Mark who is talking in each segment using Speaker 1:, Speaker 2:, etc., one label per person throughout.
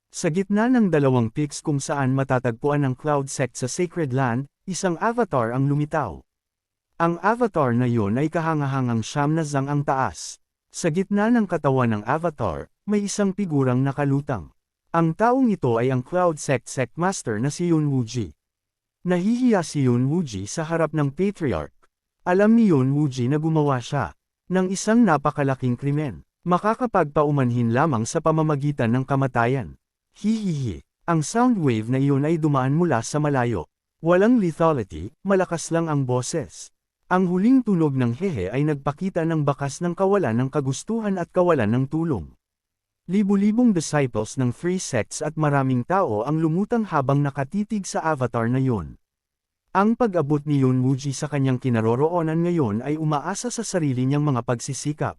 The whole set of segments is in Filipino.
Speaker 1: Sa gitna ng dalawang peaks kung saan matatagpuan ang Cloud Sect sa Sacred Land, isang avatar ang lumitaw. Ang avatar na yun ay kahangahangang siyam na zang ang taas. Sa gitna ng katawan ng avatar, may isang figurang nakalutang. Ang taong ito ay ang Cloud Sect Master na si Yun Wuji. Nahihiya si Yun Wuji sa harap ng Patriarch. Alam ni Yun Wuji na gumawa siya ng isang napakalaking krimen. Makakapagpaumanhin lamang sa pamamagitan ng kamatayan. Hihihi. Ang sound wave na iyon ay dumaan mula sa malayo. Walang lethality, malakas lang ang boses. Ang huling tunog ng hehe ay nagpakita ng bakas ng kawalan ng kagustuhan at kawalan ng tulong. Libu-libong disciples ng three sects at maraming tao ang lumutang habang nakatitig sa avatar na yun. Ang pag-abot ni Yun Wuji sa kanyang kinaroroonan ngayon ay umaasa sa sarili niyang mga pagsisikap.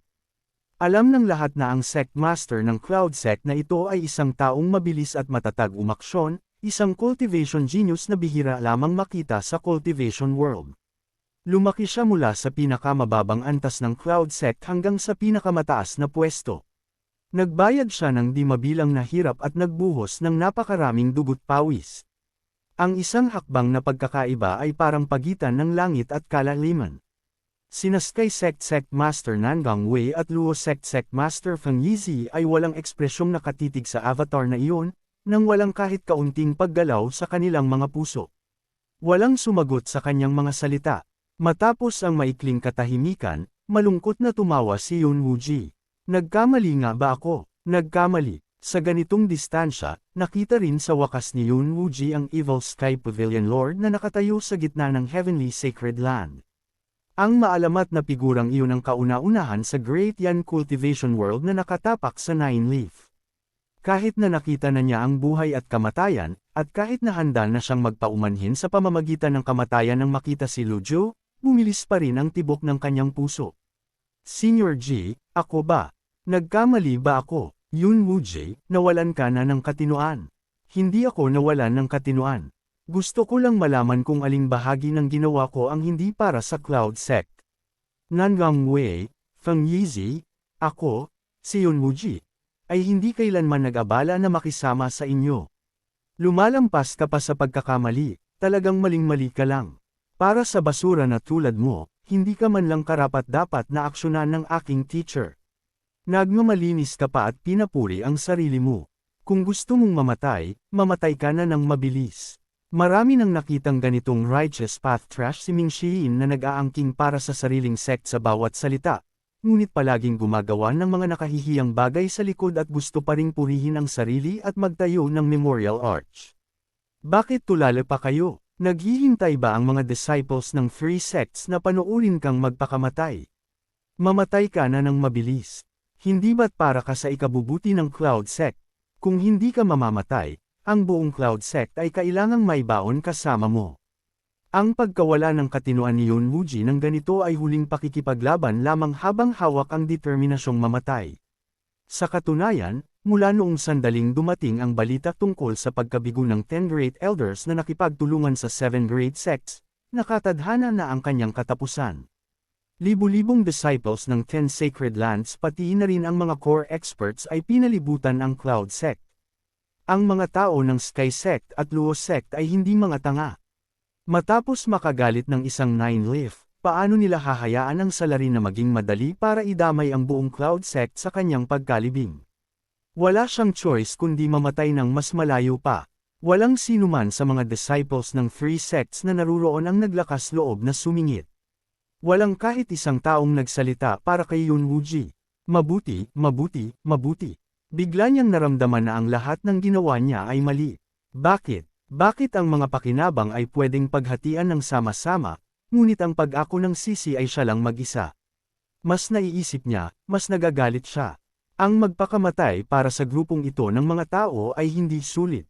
Speaker 1: Alam ng lahat na ang sect master ng Cloud Sect na ito ay isang taong mabilis at matatag umaksyon, isang cultivation genius na bihira lamang makita sa cultivation world. Lumaki siya mula sa pinakamababang antas ng Cloud Sect hanggang sa pinakamataas na pwesto. Nagbayad siya ng di mabilang na hirap at nagbuhos ng napakaraming dugot pawis. Ang isang hakbang na pagkakaiba ay parang pagitan ng langit at kalaliman. Sina Sky Sect Master Nangang Wei at Luo Sect Master Feng Yizi ay walang ekspresyong nakatitig sa avatar na iyon, nang walang kahit kaunting paggalaw sa kanilang mga puso. Walang sumagot sa kanyang mga salita. Matapos ang maikling katahimikan, malungkot na tumawa si Yun Wuji. Nagkamali nga ba ako? Nagkamali. Sa ganitong distansya, nakita rin sa wakas ni Yun Wuji ang Evil Sky Pavilion Lord na nakatayo sa gitna ng Heavenly Sacred Land. Ang maalamat na figurang iyon ang kauna-unahan sa Great Yan Cultivation World na nakatapak sa Nine Leaf. Kahit na nakita na niya ang buhay at kamatayan, at kahit na handa na siyang magpaumanhin sa pamamagitan ng kamatayan nang makita si Lu Zhou, bumilis pa rin ang tibok ng kanyang puso. Senior G, ako ba? Nagkamali ba ako? Yun Wuji, nawalan ka na ng katinoan. Hindi ako nawalan ng katinoan. Gusto ko lang malaman kung aling bahagi ng ginawa ko ang hindi para sa Cloud Sect. Nangang Wei, Feng Yizi, ako, si Yun Wuji, ay hindi kailanman nag-abala na makisama sa inyo. Lumalampas ka pa sa pagkakamali, talagang maling-mali ka lang. Para sa basura na tulad mo, hindi ka man lang karapat-dapat na aksyonan ng aking teacher. Nagmamalinis ka pa at pinapuri ang sarili mo. Kung gusto mong mamatay, mamatay ka na ng mabilis. Marami nang nakitang ganitong righteous path trash si Ming Xiyin na nag-aangking para sa sariling sect sa bawat salita, ngunit palaging gumagawa ng mga nakahihiyang bagay sa likod at gusto pa ring purihin ang sarili at magtayo ng memorial arch. Bakit tulala pa kayo? Naghihintay ba ang mga disciples ng three sects na panoorin kang magpakamatay? Mamatay ka na ng mabilis. Hindi ba't para ka sa ikabubuti ng Cloud Sect? Kung hindi ka mamamatay, ang buong Cloud Sect ay kailangang may baon kasama mo. Ang pagkawala ng katinoan ni Yun Wuji ng ganito ay huling pakikipaglaban lamang habang hawak ang determinasyong mamatay. Sa katunayan, mula noong sandaling dumating ang balita tungkol sa pagkabigo ng 10 Great Elders na nakipagtulungan sa 7 Great Sects, nakatadhana na ang kanyang katapusan. Libu-libong disciples ng 10 Sacred Lands pati na rin ang mga core experts ay pinalibutan ang Cloud Sect. Ang mga tao ng Sky Sect at Luo Sect ay hindi mga tanga. Matapos makagalit ng isang Nine Leaf, paano nila hahayaan ang salarin na maging madali para idamay ang buong Cloud Sect sa kanyang pagkalibing? Wala siyang choice kundi mamatay ng mas malayo pa. Walang sinuman sa mga disciples ng three sects na naruroon ang naglakas loob na sumingit. Walang kahit isang taong nagsalita para kay Yun Wuji. Mabuti, mabuti, mabuti. Bigla niyang naramdaman na ang lahat ng ginawa niya ay mali. Bakit? Bakit ang mga pakinabang ay pwedeng paghatian ng sama-sama, ngunit ang pag-ako ng sisi ay siya lang mag-isa? Mas naiisip niya, mas nagagalit siya. Ang magpakamatay para sa grupong ito ng mga tao ay hindi sulit.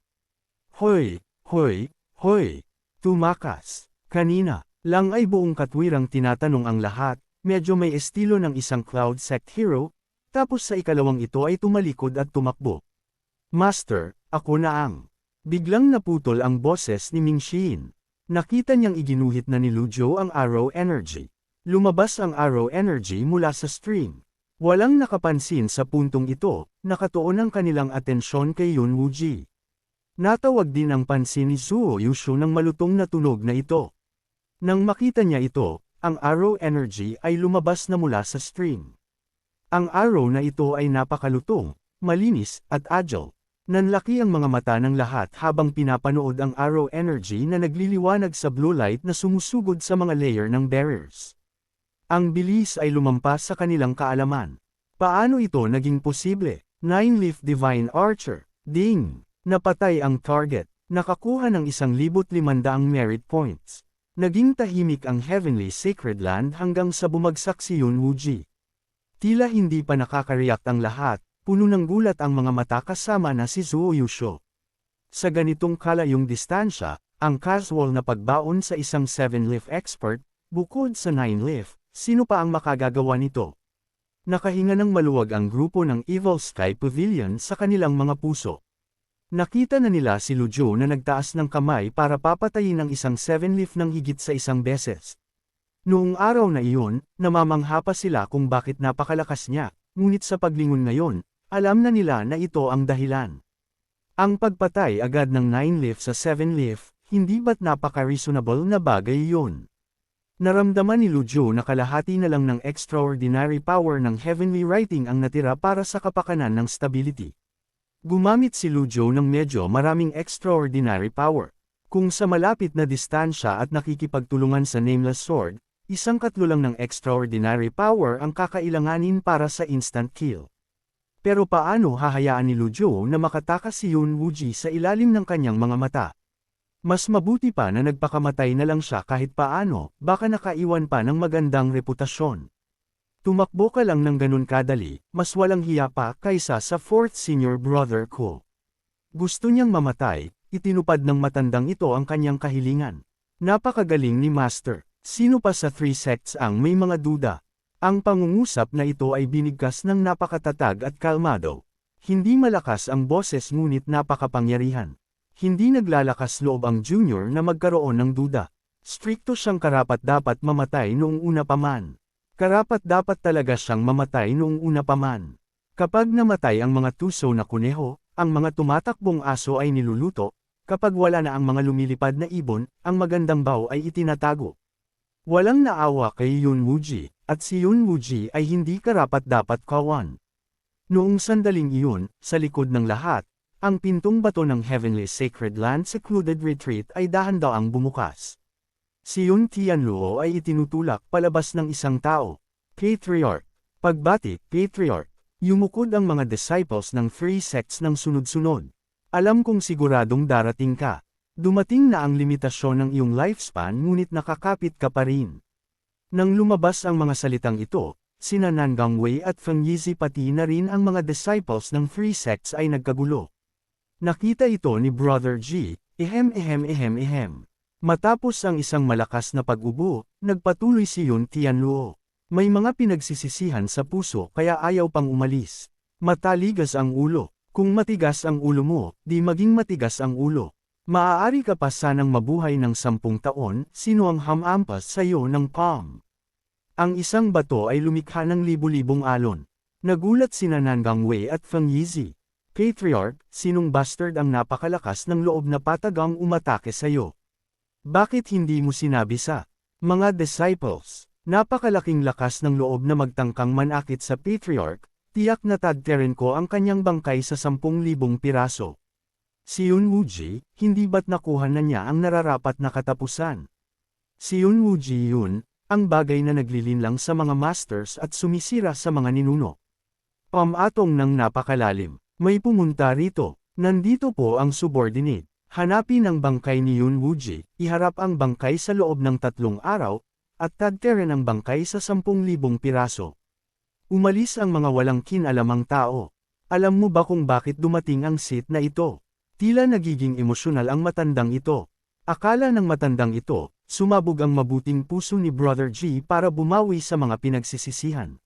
Speaker 1: Hoy, hoy, hoy, tumakas. Kanina lang ay buong katwirang tinatanong ang lahat, medyo may estilo ng isang Cloud Sect hero, tapos sa ikalawang ito ay tumalikod at tumakbo. Master, ako na ang. Biglang naputol ang boses ni Ming Xiyin. Nakita niyang iginuhit na ni Lu Zhou ang arrow energy. Lumabas ang arrow energy mula sa stream. Walang nakapansin sa puntong ito, nakatuon ang kanilang atensyon kay Yun Wuji. Natawag din ang pansin ni Zuo Yushu ng malutong na tunog na ito. Nang makita niya ito, ang arrow energy ay lumabas na mula sa stream. Ang arrow na ito ay napakalutong, malinis, at agile. Nanlaki ang mga mata ng lahat habang pinapanood ang arrow energy na nagliliwanag sa blue light na sumusugod sa mga layer ng bearers. Ang bilis ay lumampas sa kanilang kaalaman. Paano ito naging posible? 9-leaf Divine Archer. Ding! Napatay ang target. Nakakuha ng 1,500 merit points. Naging tahimik ang Heavenly Sacred Land hanggang sa bumagsak si Yun Wuji. Tila hindi pa nakakareact ang lahat, puno ng gulat ang mga mata kasama na si Zuo Yushu. Sa ganitong kalayong distansya, ang casual na pagbaon sa isang 7-leaf expert, bukod sa 9-leaf, sino pa ang makagagawa nito? Nakahinga ng maluwag ang grupo ng Evil Sky Pavilion sa kanilang mga puso. Nakita na nila si Lujo na nagtaas ng kamay para papatayin ang isang 7-leaf ng higit sa isang beses. Noong araw na iyon, namamangha pa sila kung bakit napakalakas niya, ngunit sa paglingon ngayon, alam na nila na ito ang dahilan. Ang pagpatay agad ng 9-leaf sa 7-leaf, hindi ba't napaka-reasonable na bagay iyon? Naramdaman ni Lujo na kalahati na lang ng extraordinary power ng heavenly writing ang natira para sa kapakanan ng stability. Gumamit si Lujo ng medyo maraming extraordinary power. Kung sa malapit na distansya at nakikipagtulungan sa Nameless Sword, 1/3 lang ng extraordinary power ang kakailanganin para sa instant kill. Pero paano hahayaan ni Lujo na makatakas si Yun Wuji sa ilalim ng kanyang mga mata? Mas mabuti pa na nagpakamatay na lang siya kahit paano, baka nakaiwan pa ng magandang reputasyon. Tumakbo ka lang ng ganun kadali, mas walang hiya pa kaysa sa 4th senior brother ko. Gusto niyang mamatay, itinupad ng matandang ito ang kanyang kahilingan. Napakagaling ni Master. Sino pa sa 3 sects ang may mga duda? Ang pangungusap na ito ay binigkas ng napakatatag at kalmado. Hindi malakas ang boses ngunit napakapangyarihan. Hindi naglalakas loob ang junior na magkaroon ng duda. Strikto siyang karapat-dapat mamatay noong una pa man. Karapat-dapat talaga siyang mamatay noong una pa man. Kapag namatay ang mga tuso na kuneho, ang mga tumatakbong aso ay niluluto, kapag wala na ang mga lumilipad na ibon, ang magandang baw ay itinatago. Walang naawa kay Yun Wuji, at si Yun Wuji ay hindi karapat-dapat kawan. Noong sandaling iyon, sa likod ng lahat, ang pintong bato ng Heavenly Sacred Land Secluded Retreat ay dahan-daang bumukas. Si Yun Tianluo ay itinutulak palabas ng isang tao. Patriarch. Pagbati, Patriarch. Yumukod ang mga disciples ng 3 sects ng sunod-sunod. Alam kong siguradong darating ka. Dumating na ang limitasyon ng iyong lifespan ngunit nakakapit ka pa rin. Nang lumabas ang mga salitang ito, sina Nangang Wei at Feng Yizi pati na rin ang mga disciples ng 3 sects ay nagkagulo. Nakita ito ni Brother G, ehem. Matapos ang isang malakas na pag-ubo, nagpatuloy si Yun Tianluo. May mga pinagsisisihan sa puso kaya ayaw pang umalis. Mataligas ang ulo. Kung matigas ang ulo mo, di maging matigas ang ulo. Maaari ka pa sanang mabuhay ng 10 taon, sino ang hamampas sa iyo ng palm? Ang isang bato ay lumikha ng libu-libong alon. Nagulat sina Nangang Wei at Feng Yizi. Patriarch, sinong bastard ang napakalakas ng loob na patagang umatake sa iyo? Bakit hindi mo sinabi sa mga disciples? Napakalaking lakas ng loob na magtangkang manakit sa Patriarch, tiyak na tadterin ko ang kanyang bangkay sa 10,000 piraso. Si Yun Wuji, hindi ba't nakuha na niya ang nararapat na katapusan? Si Yun Wuji yun, ang bagay na naglilinlang sa mga masters at sumisira sa mga ninuno. Pamatong ng napakalalim. May pumunta rito. Nandito po ang subordinate. Hanapin ang bangkay ni Yun Wuji, iharap ang bangkay sa loob ng 3 araw, at tadterin ang bangkay sa 10,000 piraso. Umalis ang mga walang kinalamang tao. Alam mo ba kung bakit dumating ang sit na ito? Tila nagiging emosyonal ang matandang ito. Akala ng matandang ito, sumabog ang mabuting puso ni Brother G para bumawi sa mga pinagsisisihan.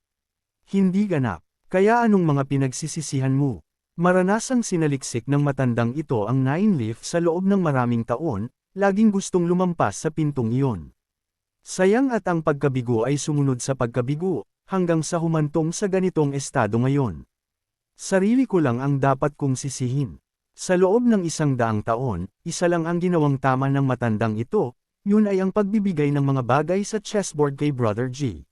Speaker 1: Hindi ganap. Kaya anong mga pinagsisisihan mo? Maranasang sinaliksik ng matandang ito ang 9-leaf sa loob ng maraming taon, laging gustong lumampas sa pintong iyon. Sayang at ang pagkabigo ay sumunod sa pagkabigo, hanggang sa humantong sa ganitong estado ngayon. Sarili ko lang ang dapat kong sisihin. Sa loob ng 100 taon, isa lang ang ginawang tama ng matandang ito, yun ay ang pagbibigay ng mga bagay sa chessboard kay Brother G.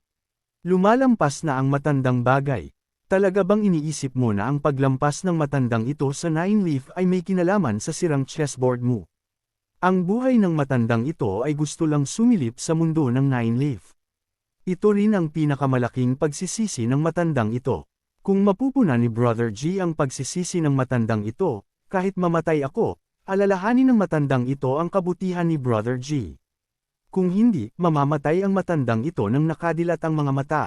Speaker 1: Lumalampas na ang matandang bagay. Talaga bang iniisip mo na ang paglampas ng matandang ito sa 9-leaf ay may kinalaman sa sirang chessboard mo? Ang buhay ng matandang ito ay gusto lang sumilip sa mundo ng 9-leaf. Ito rin ang pinakamalaking pagsisisi ng matandang ito. Kung mapupuna ni Brother G ang pagsisisi ng matandang ito, kahit mamatay ako, alalahanin ng matandang ito ang kabutihan ni Brother G. Kung hindi, mamamatay ang matandang ito nang nakadilat ang mga mata.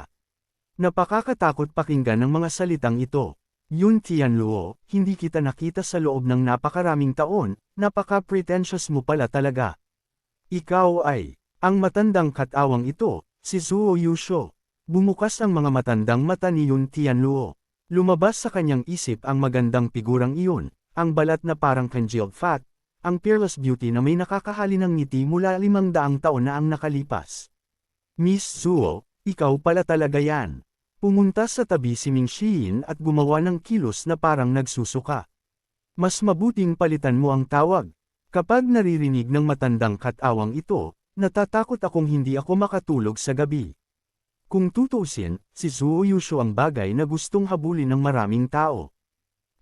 Speaker 1: Napakakatakot pakinggan ng mga salitang ito. Yun Tianluo, hindi kita nakita sa loob ng napakaraming taon, napaka-pretentious mo pala talaga. Ikaw ay, ang matandang katawang ito, si Zuo Yusho. Bumukas ang mga matandang mata ni Yun Tianluo. Lumabas sa kanyang isip ang magandang figurang iyon, ang balat na parang congealed fat, ang peerless beauty na may nakakahali ng ngiti mula 500 taon na ang nakalipas. Miss Zuo, ikaw pala talaga yan. Pumunta sa tabi si Ming Xiyin at gumawa ng kilos na parang nagsusuka. Mas mabuting palitan mo ang tawag. Kapag naririnig ng matandang katawang ito, natatakot akong hindi ako makatulog sa gabi. Kung tutuusin, si Zuo Yusho ang bagay na gustong habulin ng maraming tao.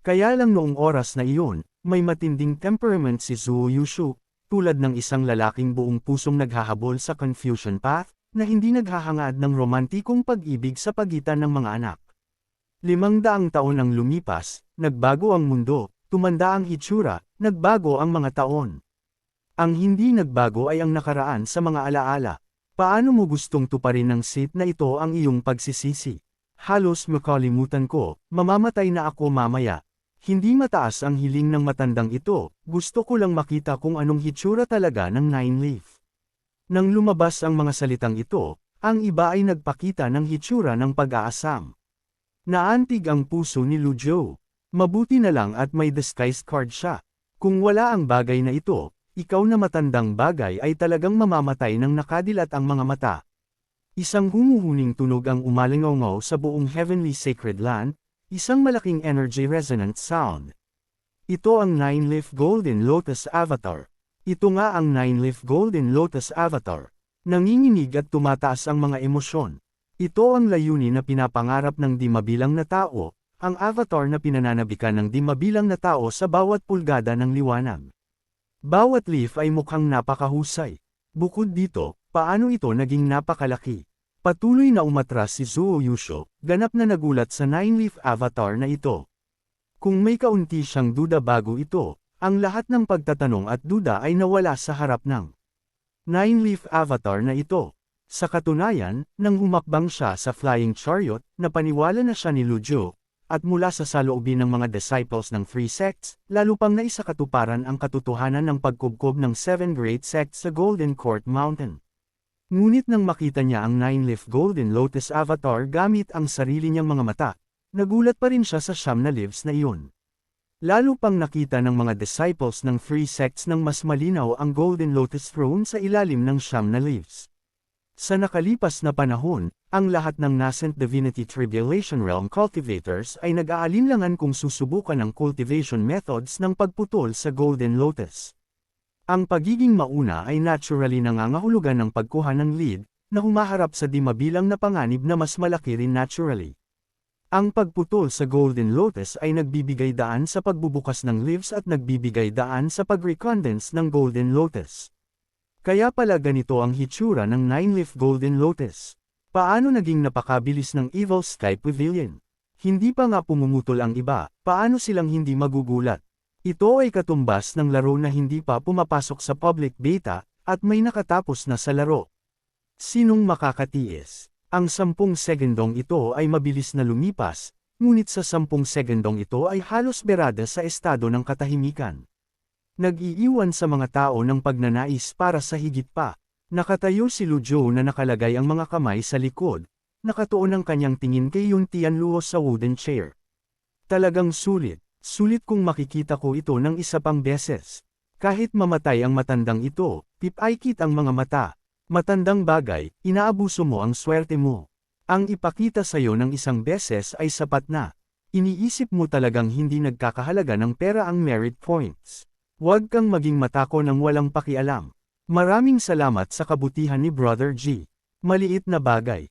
Speaker 1: Kaya lang noong oras na iyon, may matinding temperament si Zuo Yusho, tulad ng isang lalaking buong pusong naghahabol sa Confucian Path, na hindi naghahangad ng romantikong pag-ibig sa pagitan ng mga anak. 500 taon ang lumipas, nagbago ang mundo, tumanda ang hitsura, nagbago ang mga taon. Ang hindi nagbago ay ang nakaraan sa mga alaala. Paano mo gustong tuparin ng sit na ito ang iyong pagsisisi? Halos makalimutan ko, mamamatay na ako mamaya. Hindi mataas ang hiling ng matandang ito, gusto ko lang makita kung anong hitsura talaga ng 9-leaf. Nang lumabas ang mga salitang ito, ang iba ay nagpakita ng hitsura ng pag-aasam. Naantig ang puso ni Lu Zhou. Mabuti na lang at may disguise card siya. Kung wala ang bagay na ito, ikaw na matandang bagay ay talagang mamamatay nang nakadilat ang mga mata. Isang humuhuning tunog ang umalingaw sa buong Heavenly Sacred Land, isang malaking energy resonant sound. Ito ang 9-leaf Golden Lotus Avatar. Ito nga ang 9-leaf Golden Lotus Avatar. Nanginginig at tumataas ang mga emosyon. Ito ang layunin na pinapangarap ng di mabilang na tao, ang avatar na pinananabikan ng di mabilang na tao sa bawat pulgada ng liwanag. Bawat leaf ay mukhang napakahusay. Bukod dito, paano ito naging napakalaki? Patuloy na umatras si Zuo Yusho, ganap na nagulat sa 9-leaf avatar na ito. Kung may kaunti siyang duda bago ito, ang lahat ng pagtatanong at duda ay nawala sa harap ng 9-leaf avatar na ito. Sa katunayan, nang humakbang siya sa flying chariot, napaniwala na siya ni Lu Zhou, at mula sa saloobin ng mga disciples ng 3 sects, lalo pang naisakatuparan ang katotohanan ng pagkubkob ng 7 great sects sa Golden Court Mountain. Ngunit nang makita niya ang 9-leaf Golden Lotus Avatar gamit ang sarili niyang mga mata, nagulat pa rin siya sa 9 na leaves na iyon. Lalo pang nakita ng mga disciples ng 3 sects ng mas malinaw ang Golden Lotus Throne sa ilalim ng 9 na leaves. Sa nakalipas na panahon, ang lahat ng nascent Divinity Tribulation Realm cultivators ay nag-aalinlangan kung susubukan ang cultivation methods ng pagputol sa Golden Lotus. Ang pagiging mauna ay naturally nangangahulugan ng pagkuha ng lead, na humaharap sa di mabilang na panganib na mas malaki rin naturally. Ang pagputol sa Golden Lotus ay nagbibigay daan sa pagbubukas ng leaves at nagbibigay daan sa pag-recondense ng Golden Lotus. Kaya pala ganito ang hitsura ng 9-leaf Golden Lotus. Paano naging napakabilis ng Evil Sky Pavilion? Hindi pa nga pumumutol ang iba, paano silang hindi magugulat? Ito ay katumbas ng laro na hindi pa pumapasok sa public beta, at may nakatapos na sa laro. Sinong makakatiis? Ang 10 segundong ito ay mabilis na lumipas, ngunit sa 10 segundong ito ay halos berada sa estado ng katahimikan. Nag-iiwan sa mga tao ng pagnanais para sa higit pa. Nakatayo si Lu Zhou na nakalagay ang mga kamay sa likod, nakatuon ang kanyang tingin kay Yun Tianluo sa wooden chair. Talagang sulit kung makikita ko ito ng isa pang beses. Kahit mamatay ang matandang ito, pipaikit ang mga mata. Matandang bagay, inaabuso mo ang swerte mo. Ang ipakita sa'yo ng isang beses ay sapat na. Iniisip mo talagang hindi nagkakahalaga ng pera ang merit points. Huwag kang maging matako ng walang pakialam. Maraming salamat sa kabutihan ni Brother G. Maliit na bagay.